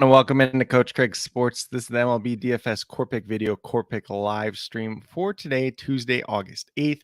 And welcome into Coach Craig Sports. This is the MLB DFS Core Pick video, Core Pick live stream for today, Tuesday, August 8th.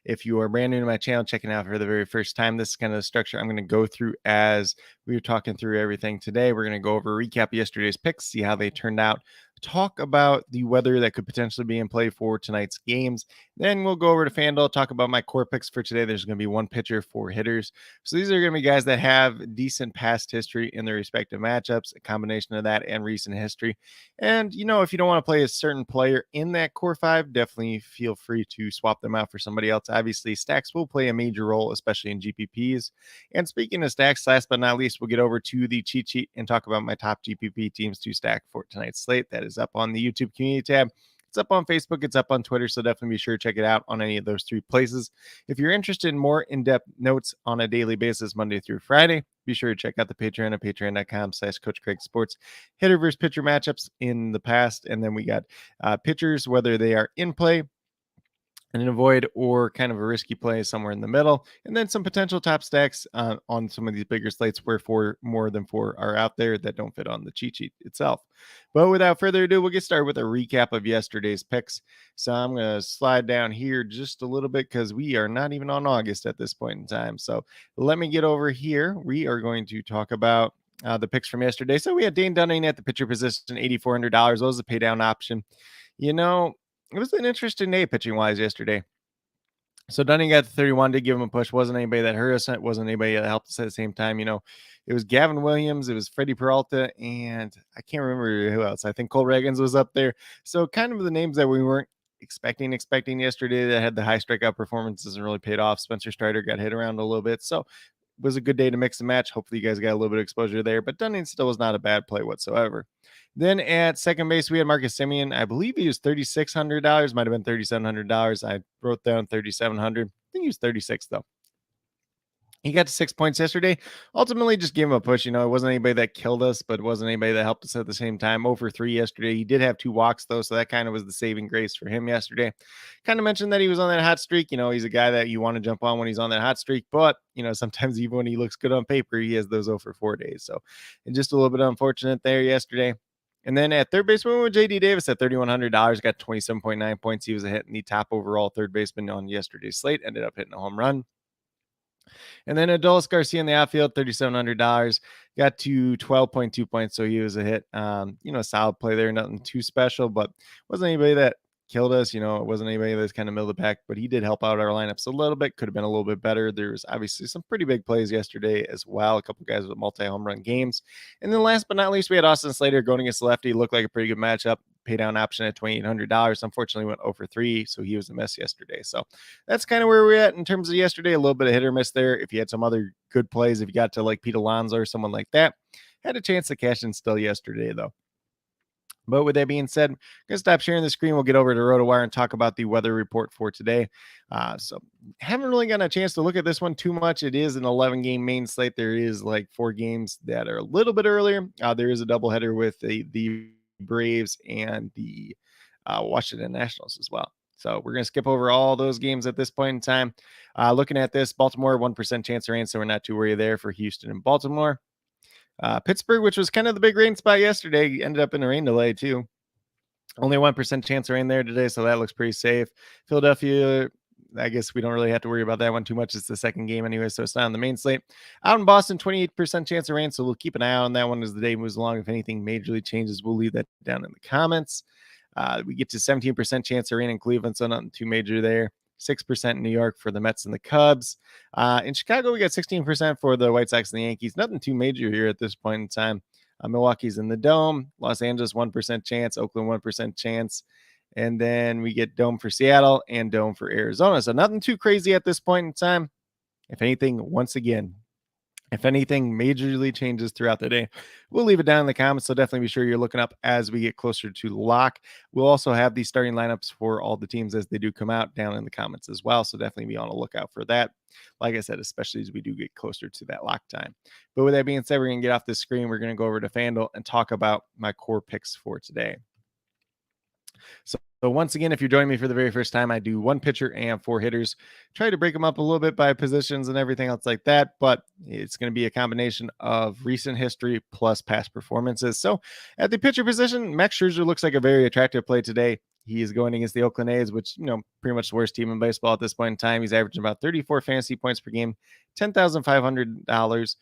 If you are brand new to my channel, checking out for the very first time, this is kind of the structure I'm going to go through as we were talking through everything today. We're going to go over a recap of yesterday's picks, see how they turned out, talk about the weather that could potentially be in play for tonight's games. Then we'll go over to FanDuel, talk about my core picks for today. There's going to be one pitcher, 4 hitters. So these are going to be guys that have decent past history in their respective matchups, a combination of that and recent history. And, you know, if you don't want to play a certain player in that core 5, definitely feel free to swap them out for somebody else. Obviously, stacks will play a major role, especially in GPPs. And speaking of stacks, last but not least, we'll get over to the cheat sheet and talk about my top GPP teams to stack for tonight's slate. That is up on the YouTube community tab. It's up on Facebook. It's up on Twitter. So definitely be sure to check it out on any of those 3 places. If you're interested in more in-depth notes on a daily basis, Monday through Friday, be sure to check out the Patreon at patreon.com/Coach Craig Sports. Hitter versus pitcher matchups in the past. And then we got pitchers, whether they are in play, and avoid or kind of a risky play somewhere in the middle, and then some potential top stacks on some of these bigger slates where more than 4 are out there that don't fit on the cheat sheet itself. But without further ado, we'll get started with a recap of yesterday's picks. So I'm going to slide down here just a little bit because we are not even on August at this point in time. So let me get over here. We are going to talk about the picks from yesterday. So we had Dane Dunning at the pitcher position, $8,400. That was a pay down option. You know, it was an interesting day pitching wise yesterday. So Dunning got 31, did give him a push. Wasn't anybody that hurt us. It wasn't anybody that helped us at the same time. You know, it was Gavin Williams, it was Freddie Peralta, and I can't remember who else. I think Cole Reagans was up there. So kind of the names that we weren't expecting yesterday that had the high strikeout performances and really paid off. Spencer Strider got hit around a little bit. So it was a good day to mix and match. Hopefully you guys got a little bit of exposure there, but Dunning still was not a bad play whatsoever. Then at second base, we had Marcus Semien. I believe he was $3,600, might have been $3,700. I wrote down 3,700. I think he was 36 though. He got to 6 points yesterday. Ultimately, just gave him a push. You know, it wasn't anybody that killed us, but it wasn't anybody that helped us at the same time. 0 for 3 yesterday. He did have 2 walks, though, so that kind of was the saving grace for him yesterday. Kind of mentioned that he was on that hot streak. You know, he's a guy that you want to jump on when he's on that hot streak, but, you know, sometimes even when he looks good on paper, he has those 0 for 4 days. So, and just a little bit unfortunate there yesterday. And then at third base, we went with J.D. Davis at $3,100, got 27.9 points. He was a hit in the top overall third baseman on yesterday's slate, ended up hitting a home run. And then Adolis Garcia in the outfield, $3,700, got to 12.2 points. So he was a hit. You know, solid play there, nothing too special, but wasn't anybody that killed us. You know, it wasn't anybody that's kind of middle of the pack, but he did help out our lineups a little bit. Could have been a little bit better. There's obviously some pretty big plays yesterday as well. A couple guys with multi-home run games. And then last but not least, we had Austin Slater going against the lefty. Looked like a pretty good matchup. Pay down option at $2,800. Unfortunately, went 0 for 3, so he was a miss yesterday. So that's kind of where we're at in terms of yesterday. A little bit of hit or miss there. If you had some other good plays, if you got to like Pete Alonso or someone like that, had a chance to cash in still yesterday, though. But with that being said, I'm going to stop sharing the screen. We'll get over to RotoWire and talk about the weather report for today. So haven't really gotten a chance to look at this one too much. It is an 11-game main slate. There is like 4 games that are a little bit earlier. There is a doubleheader with the Braves and the Washington Nationals as well. So we're going to skip over all those games at this point in time. Looking at this, Baltimore, 1% chance of rain, so we're not too worried there for Houston and Baltimore. Pittsburgh, which was kind of the big rain spot yesterday, ended up in a rain delay too. Only 1% chance of rain there today, so that looks pretty safe. Philadelphia, I guess we don't really have to worry about that one too much. It's the second game anyway, so it's not on the main slate. Out in Boston, 28% chance of rain, so we'll keep an eye on that one as the day moves along. If anything majorly changes, we'll leave that down in the comments. We get to 17% chance of rain in Cleveland, so nothing too major there. 6% in New York for the Mets and the Cubs. In Chicago, we got 16% for the White Sox and the Yankees. Nothing too major here at this point in time. Milwaukee's in the Dome. Los Angeles, 1% chance. Oakland, 1% chance. And then we get Dome for Seattle and Dome for Arizona. So nothing too crazy at this point in time. If anything, once again, if anything majorly changes throughout the day, we'll leave it down in the comments. So definitely be sure you're looking up as we get closer to lock. We'll also have the starting lineups for all the teams as they do come out down in the comments as well. So definitely be on the lookout for that. Like I said, especially as we do get closer to that lock time. But with that being said, we're going to get off the screen. We're going to go over to FanDuel and talk about my core picks for today. So So once again, if you're joining me for the very first time, I do one pitcher and four hitters. Try to break them up a little bit by positions and everything else like that, but it's going to be a combination of recent history plus past performances. So at the pitcher position, Max Scherzer looks like a very attractive play today. He is going against the Oakland A's, which, pretty much the worst team in baseball at this point in time. He's averaging about 34 fantasy points per game, $10,500.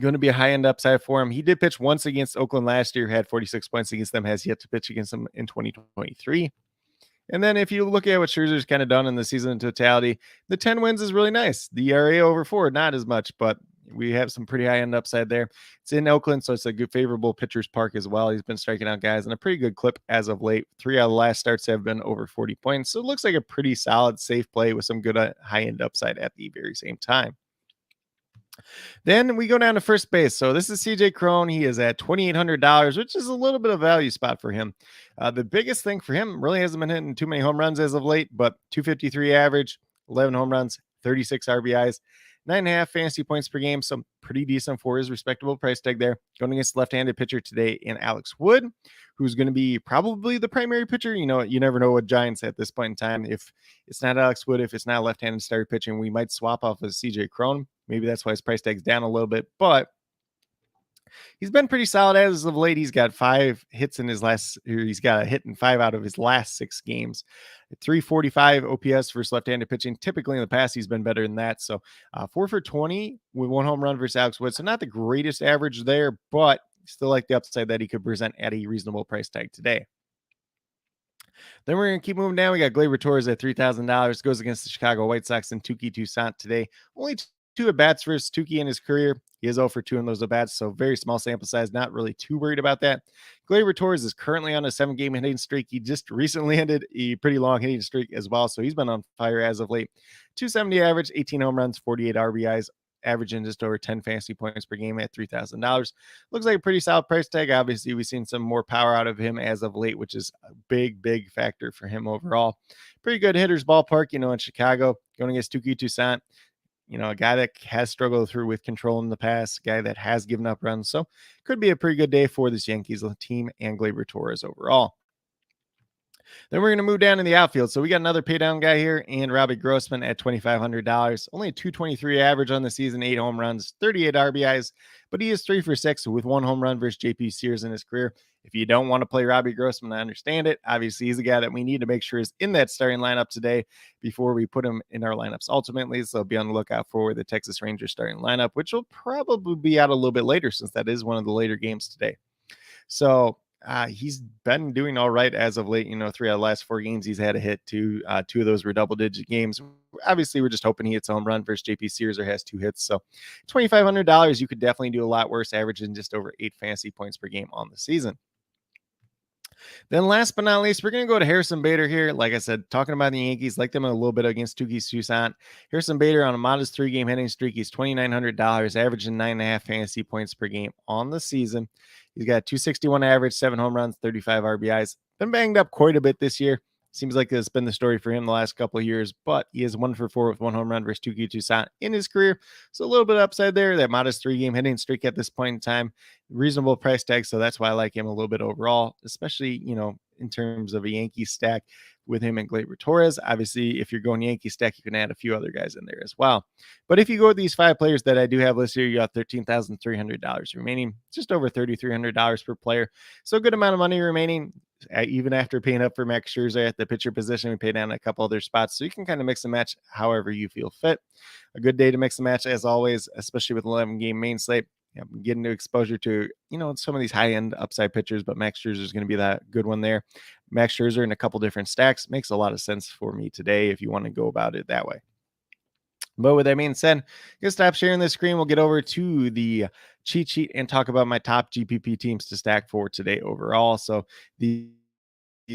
Going to be a high end upside for him. He did pitch once against Oakland last year, had 46 points against them, has yet to pitch against them in 2023. And then if you look at what Scherzer's kind of done in the season in totality, the 10 wins is really nice. The ERA over 4, not as much, but we have some pretty high end upside there. It's in Oakland, so it's a good favorable pitcher's park as well. He's been striking out guys in a pretty good clip as of late. 3 out of the last starts have been over 40 points. So it looks like a pretty solid, safe play with some good high end upside at the very same time. Then we go down to first base. So this is CJ Cron. He is at $2,800, which is a little bit of a value spot for him. The biggest thing for him really hasn't been hitting too many home runs as of late, but 253 average, 11 home runs, 36 RBIs, 9.5 fantasy points per game. So pretty decent for his respectable price tag there. Going against left-handed pitcher today in Alex Wood, who's going to be probably the primary pitcher. You never know what Giants at this point in time. If it's not Alex Wood, if it's not left-handed starter pitching, we might swap off of CJ Cron. Maybe that's why his price tag's down a little bit, but he's been pretty solid as of late. He's got 5 hits in his he's got a hit in 5 out of his last 6 games. 345 OPS versus left-handed pitching. Typically in the past, he's been better than that. So 4 for 20 with 1 home run versus Alex Wood. So not the greatest average there, but still like the upside that he could present at a reasonable price tag today. Then we're going to keep moving down. We got Gleyber Torres at $3,000. Goes against the Chicago White Sox and Touki Toussaint today. Only 2 at-bats versus Touki in his career. He is 0 for 2 in those at-bats, so very small sample size. Not really too worried about that. Gleyber Torres is currently on a 7-game hitting streak. He just recently ended a pretty long hitting streak as well, so he's been on fire as of late. 270 average, 18 home runs, 48 RBIs, averaging just over 10 fantasy points per game at $3,000. Looks like a pretty solid price tag. Obviously, we've seen some more power out of him as of late, which is a big factor for him overall. Pretty good hitter's ballpark, in Chicago. Going against Touki Toussaint. A guy that has struggled through with control in the past, a guy that has given up runs. So could be a pretty good day for this Yankees team and Gleyber Torres overall. Then we're going to move down in the outfield. So we got another pay down guy here and Robbie Grossman at $2,500. Only a 223 average on the season, 8 home runs, 38 RBIs, but he is 3 for 6 with 1 home run versus JP Sears in his career. If you don't want to play Robbie Grossman, I understand it. Obviously, he's a guy that we need to make sure is in that starting lineup today before we put him in our lineups ultimately. So be on the lookout for the Texas Rangers starting lineup, which will probably be out a little bit later since that is one of the later games today. So he's been doing all right as of late. 3 out of the last 4 games he's had a hit. 2 of those were double-digit games. Obviously, we're just hoping he hits a home run versus JP Sears or has 2 hits. So $2,500, you could definitely do a lot worse, averaging just over 8 fantasy points per game on the season. Then last but not least, we're going to go to Harrison Bader here. Like I said, talking about the Yankees, like them a little bit against Touki Toussaint. Harrison Bader on a modest 3-game hitting streak. He's $2,900, averaging 9.5 fantasy points per game on the season. He's got 261 average, 7 home runs, 35 RBIs. Been banged up quite a bit this year. Seems like it's been the story for him the last couple of years, but he is 1 for 4 with 1 home run versus Touki Toussaint in his career. So a little bit of upside there. That modest 3-game hitting streak at this point in time, reasonable price tag. So that's why I like him a little bit overall, especially, in terms of a Yankee stack with him and Gleyber Torres. Obviously, if you're going Yankee stack, you can add a few other guys in there as well. But if you go with these 5 players that I do have listed here, you got $13,300 remaining, just over $3,300 per player. So a good amount of money remaining. Even after paying up for Max Scherzer at the pitcher position, we paid down a couple other spots. So you can kind of mix and match however you feel fit. A good day to mix and match as always, especially with 11-game main slate. Getting to exposure to, some of these high-end upside pitchers, but Max Scherzer is going to be that good one there. Max Scherzer in a couple different stacks makes a lot of sense for me today if you want to go about it that way. But with that being said, I'm going to stop sharing this screen. We'll get over to the cheat sheet and talk about my top GPP teams to stack for today overall. So these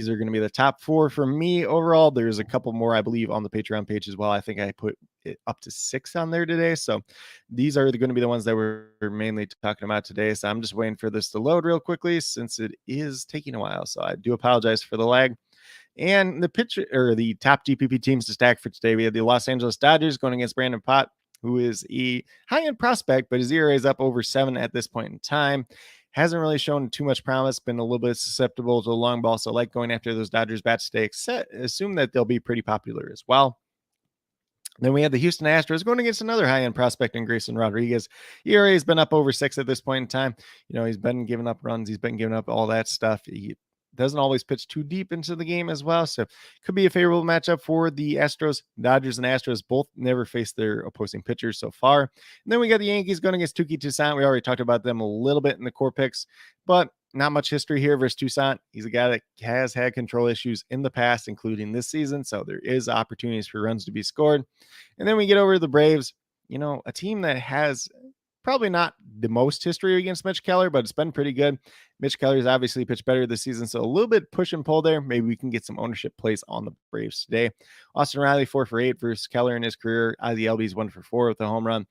are going to be the top 4 for me overall. There's a couple more, I believe, on the Patreon page as well. I think I put it up to 6 on there today. So these are going to be the ones that we're mainly talking about today. So I'm just waiting for this to load real quickly since it is taking a while. So I do apologize for the lag. And the top GPP teams to stack for today, we have the Los Angeles Dodgers going against Brandon Pott, who is a high-end prospect, but his ERA is up over 7 at this point in time. hasn't really shown too much promise, been a little bit susceptible to the long ball. So I like going after those Dodgers bats today, assume that they'll be pretty popular as well. Then we had the Houston Astros going against another high-end prospect in Grayson Rodriguez. ERA has been up over 6 at this point in time. He's been giving up runs. He's been giving up all that stuff. He doesn't always pitch too deep into the game as well. So could be a favorable matchup for the Astros. Dodgers and Astros both never faced their opposing pitchers so far. And then we got the Yankees going against Touki Toussaint. We already talked about them a little bit in the core picks, but not much history here versus Toussaint. He's a guy that has had control issues in the past, including this season. So there is opportunities for runs to be scored. And then we get over to the Braves, a team that has probably not the most history against Mitch Keller, but it's been pretty good. Mitch Keller's obviously pitched better this season, so a little bit push and pull there. Maybe we can get some ownership plays on the Braves today. Austin Riley 4 for 8 versus Keller in his career. Ozzie Albies 1 for 4 with a home run.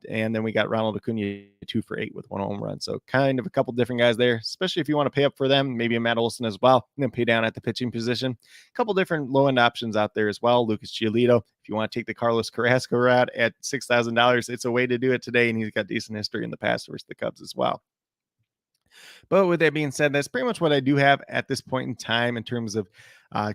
And then we got Ronald Acuna 2 for 8 with 1 home run. So kind of a couple different guys there, especially if you want to pay up for them, maybe a Matt Olson as well, and then pay down at the pitching position. A couple different low-end options out there as well. Lucas Giolito, if you want to take the Carlos Carrasco route at $6,000, it's a way to do it today, and he's got decent history in the past versus the Cubs as well. But with that being said, that's pretty much what I do have at this point in time in terms of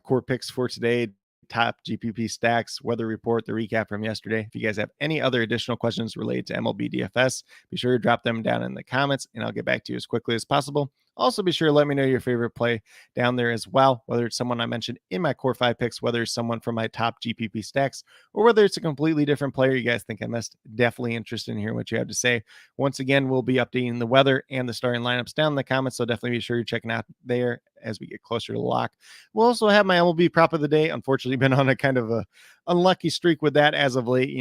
core picks for today. Top GPP stacks, weather report, the recap from yesterday. If you guys have any other additional questions related to MLB DFS, be sure to drop them down in the comments and I'll get back to you as quickly as possible. Also, be sure to let me know your favorite play down there as well, whether it's someone I mentioned in my core 5 picks, whether it's someone from my top GPP stacks, or whether it's a completely different player you guys think I missed. Definitely interested in hearing what you have to say. Once again, we'll be updating the weather and the starting lineups down in the comments, so definitely be sure you're checking out there as we get closer to lock. We'll also have my MLB prop of the day. Unfortunately, been on a kind of a unlucky streak with that as of late,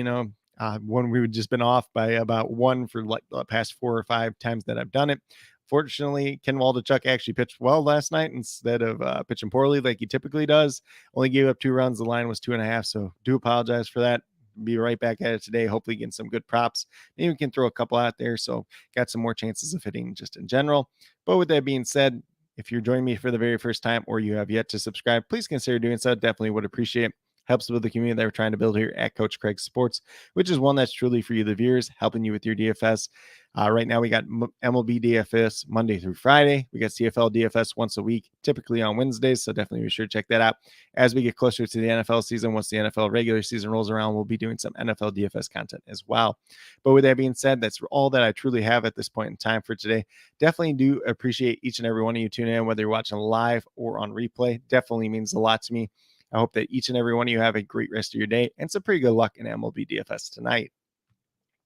when we've just been off by about 1 for like the past 4 or 5 times that I've done it. Fortunately, Ken Waldichuk actually pitched well last night instead of pitching poorly like he typically does. Only gave up 2 runs. The line was 2.5. So do apologize for that. Be right back at it today. Hopefully getting some good props. Maybe we can throw a couple out there. So got some more chances of hitting just in general. But with that being said, if you're joining me for the very first time or you have yet to subscribe, please consider doing so. Definitely would appreciate it. Helps with the community that we're trying to build here at Coach Craig Sports, which is one that's truly for you, the viewers, helping you with your DFS. Right now, we got MLB DFS Monday through Friday. We got CFL DFS once a week, typically on Wednesdays. So definitely be sure to check that out. As we get closer to the NFL season, once the NFL regular season rolls around, we'll be doing some NFL DFS content as well. But with that being said, that's all that I truly have at this point in time for today. Definitely do appreciate each and every one of you tuning in, whether you're watching live or on replay. Definitely means a lot to me. I hope that each and every one of you have a great rest of your day and some pretty good luck in MLB DFS tonight.